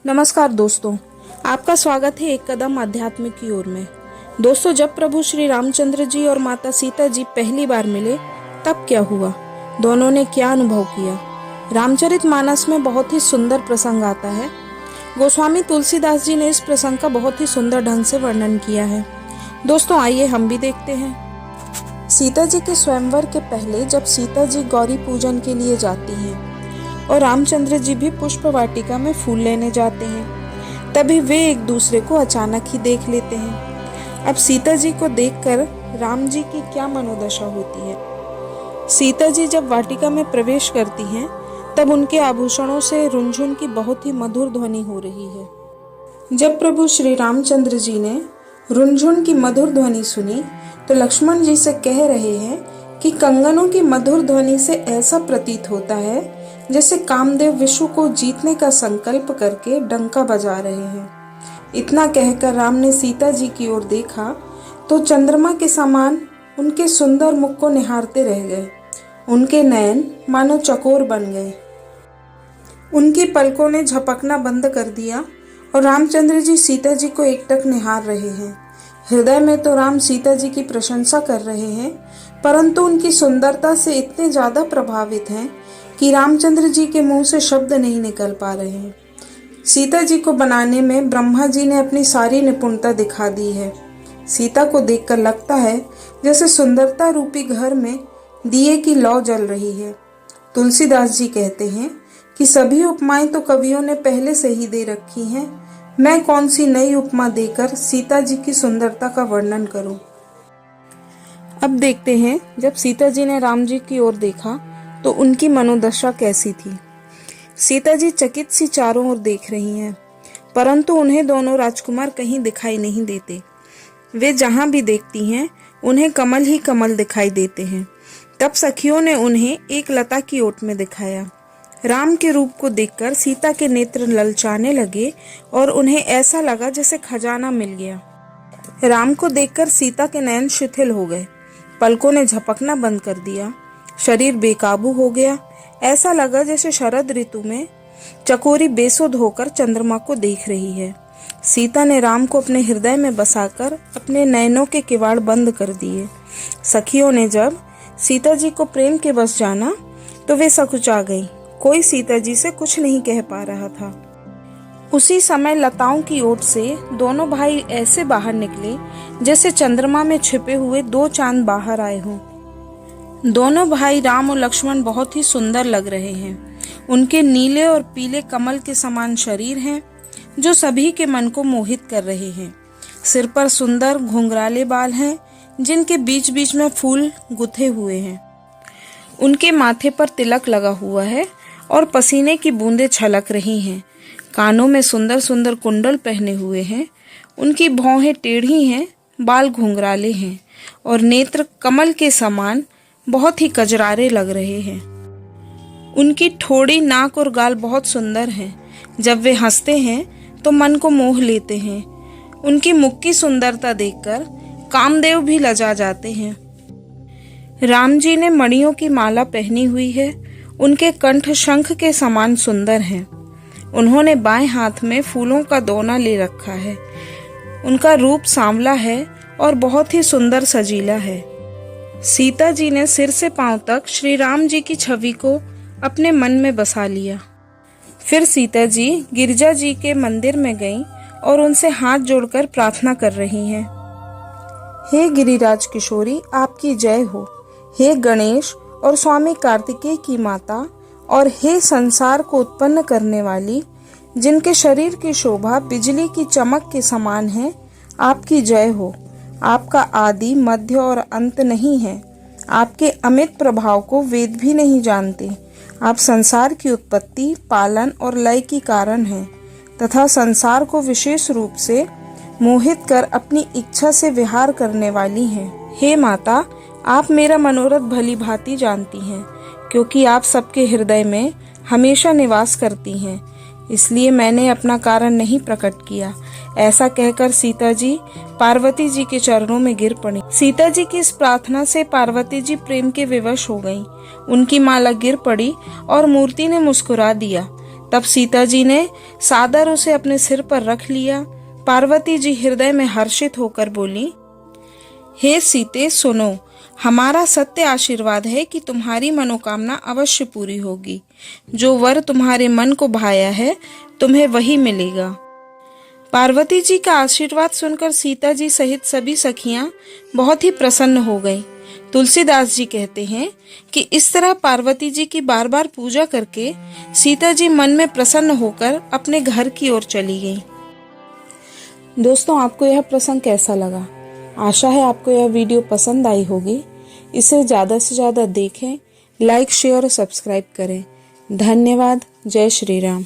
नमस्कार दोस्तों, आपका स्वागत है एक कदम आध्यात्म की ओर में। दोस्तों, जब प्रभु श्री रामचंद्र जी और माता सीता जी पहली बार मिले तब क्या हुआ, दोनों ने क्या अनुभव किया। रामचरितमानस में बहुत ही सुंदर प्रसंग आता है। गोस्वामी तुलसीदास जी ने इस प्रसंग का बहुत ही सुंदर ढंग से वर्णन किया है। दोस्तों, आइए हम भी देखते हैं। सीता जी के स्वयंवर के पहले जब सीता जी गौरी पूजन के लिए जाती हैं और रामचंद्र जी भी पुष्प वाटिका में फूल लेने जाते हैं, तभी वे एक दूसरे को अचानक ही देख लेते हैं। अब सीता जी को देखकर राम जी की क्या मनोदशा होती है। सीता जी जब वाटिका में प्रवेश करती हैं तब उनके आभूषणों से रुनझुन की बहुत ही मधुर ध्वनि हो रही है। जब प्रभु श्री रामचंद्र जी ने रुनझुन की मधुर ध्वनि सुनी तो लक्ष्मण जी से कह रहे हैं कि कंगनों की मधुर ध्वनि से ऐसा प्रतीत होता है जैसे कामदेव विश्व को जीतने का संकल्प करके डंका बजा रहे हैं। इतना कहकर राम ने सीता जी की ओर देखा तो चंद्रमा के समान उनके सुंदर मुख को निहारते रह गए। उनके नयन मानो चकोर बन गए, उनकी पलकों ने झपकना बंद कर दिया और रामचंद्र जी सीता जी को एकटक निहार रहे हैं। हृदय में तो राम सीता जी की प्रशंसा कर रहे हैं, परंतु उनकी सुंदरता से इतने ज्यादा प्रभावित हैं कि रामचंद्र जी के मुंह से शब्द नहीं निकल पा रहे हैं। सीता जी को बनाने में ब्रह्मा जी ने अपनी सारी निपुणता दिखा दी है। सीता को देखकर लगता है जैसे सुंदरता रूपी घर में दिए की लौ जल रही है। तुलसीदास जी कहते हैं कि सभी उपमाएं तो कवियों ने पहले से ही दे रखी हैं, मैं कौन सी नई उपमा देकर सीता जी की सुंदरता का वर्णन करूं। अब देखते हैं, जब सीता जी ने राम जी की ओर देखा तो उनकी मनोदशा कैसी थी। सीता जी चकित सी चारों ओर देख रही हैं, परंतु उन्हें दोनों राजकुमार कहीं दिखाई नहीं देते। वे जहां भी देखती हैं उन्हें कमल ही कमल दिखाई देते हैं। तब सखियों ने उन्हें एक लता की ओट में दिखाया। राम के रूप को देखकर सीता के नेत्र ललचाने लगे और उन्हें ऐसा लगा जैसे खजाना मिल गया। राम को देखकर सीता के नयन शिथिल हो गए, पलकों ने झपकना बंद कर दिया, शरीर बेकाबू हो गया। ऐसा लगा जैसे शरद ऋतु में चकोरी बेसुध होकर चंद्रमा को देख रही है। सीता ने राम को अपने हृदय में बसाकर अपने नयनों के किवाड़ बंद कर दिए। सखियों ने जब सीता जी को प्रेम के बस जाना तो वे सकुचा गईं। कोई सीता जी से कुछ नहीं कह पा रहा था। उसी समय लताओं की ओट से दोनों भाई ऐसे बाहर निकले जैसे चंद्रमा में छिपे हुए दो चांद बाहर आए हों। दोनों भाई राम और लक्ष्मण बहुत ही सुंदर लग रहे हैं। उनके नीले और पीले कमल के समान शरीर हैं जो सभी के मन को मोहित कर रहे हैं। सिर पर सुंदर घुंघराले बाल हैं जिनके बीच बीच में फूल गुथे हुए हैं। उनके माथे पर तिलक लगा हुआ है और पसीने की बूंदें छलक रही हैं। कानों में सुंदर सुंदर कुंडल पहने हुए हैं। उनकी भौहें टेढ़ी हैं, बाल घुंघराले हैं और नेत्र कमल के समान बहुत ही कजरारे लग रहे हैं। उनकी ठोड़ी, नाक और गाल बहुत सुंदर हैं। जब वे हंसते हैं तो मन को मोह लेते हैं। उनकी मुख की सुंदरता देखकर कामदेव भी लजा जाते हैं। राम जी ने मणियों की माला पहनी हुई है। उनके कंठ शंख के समान सुंदर हैं। उन्होंने बाएं हाथ में फूलों का दोना ले रखा है। उनका रूप सांवला है और बहुत ही सुंदर सजीला है। सीता जी ने सिर से पांव तक श्री राम जी की छवि को अपने मन में बसा लिया। फिर सीता जी गिरिजा जी के मंदिर में गईं और उनसे हाथ जोड़कर प्रार्थना कर रही हैं। हे गिरिराज किशोरी, आपकी जय हो। हे गणेश और स्वामी कार्तिकेय की माता, और हे संसार को उत्पन्न करने वाली, जिनके शरीर की शोभा बिजली की चमक के समान है, आपकी जय हो। आपका आदि, मध्य और अंत नहीं है। आपके अमित प्रभाव को वेद भी नहीं जानते। आप संसार की उत्पत्ति, पालन और लय की कारण हैं तथा संसार को विशेष रूप से मोहित कर अपनी इच्छा से विहार करने वाली हैं। हे माता, आप मेरा मनोरथ भली भांति जानती हैं, क्योंकि आप सबके हृदय में हमेशा निवास करती हैं। इसलिए मैंने अपना कारण नहीं प्रकट किया। ऐसा कहकर सीता जी पार्वती जी के चरणों में गिर पड़ी। सीता जी की इस प्रार्थना से पार्वती जी प्रेम के विवश हो गईं। उनकी माला गिर पड़ी और मूर्ति ने मुस्कुरा दिया। तब सीता जी ने सादर उसे अपने सिर पर रख लिया। पार्वती जी हृदय में हर्षित होकर बोली, हे सीते सुनो, हमारा सत्य आशीर्वाद है कि तुम्हारी मनोकामना अवश्य पूरी होगी। जो वर तुम्हारे मन को भाया है तुम्हें वही मिलेगा। पार्वती जी का आशीर्वाद सुनकर सीता जी सहित सभी सखियां बहुत ही प्रसन्न हो गईं। तुलसीदास जी कहते हैं कि इस तरह पार्वती जी की बार बार पूजा करके सीता जी मन में प्रसन्न होकर अपने घर की ओर चली गईं। दोस्तों, आपको यह प्रसंग कैसा लगा? आशा है आपको यह वीडियो पसंद आई होगी। इसे ज़्यादा से ज़्यादा देखें, लाइक, शेयर और सब्सक्राइब करें। धन्यवाद। जय श्री राम।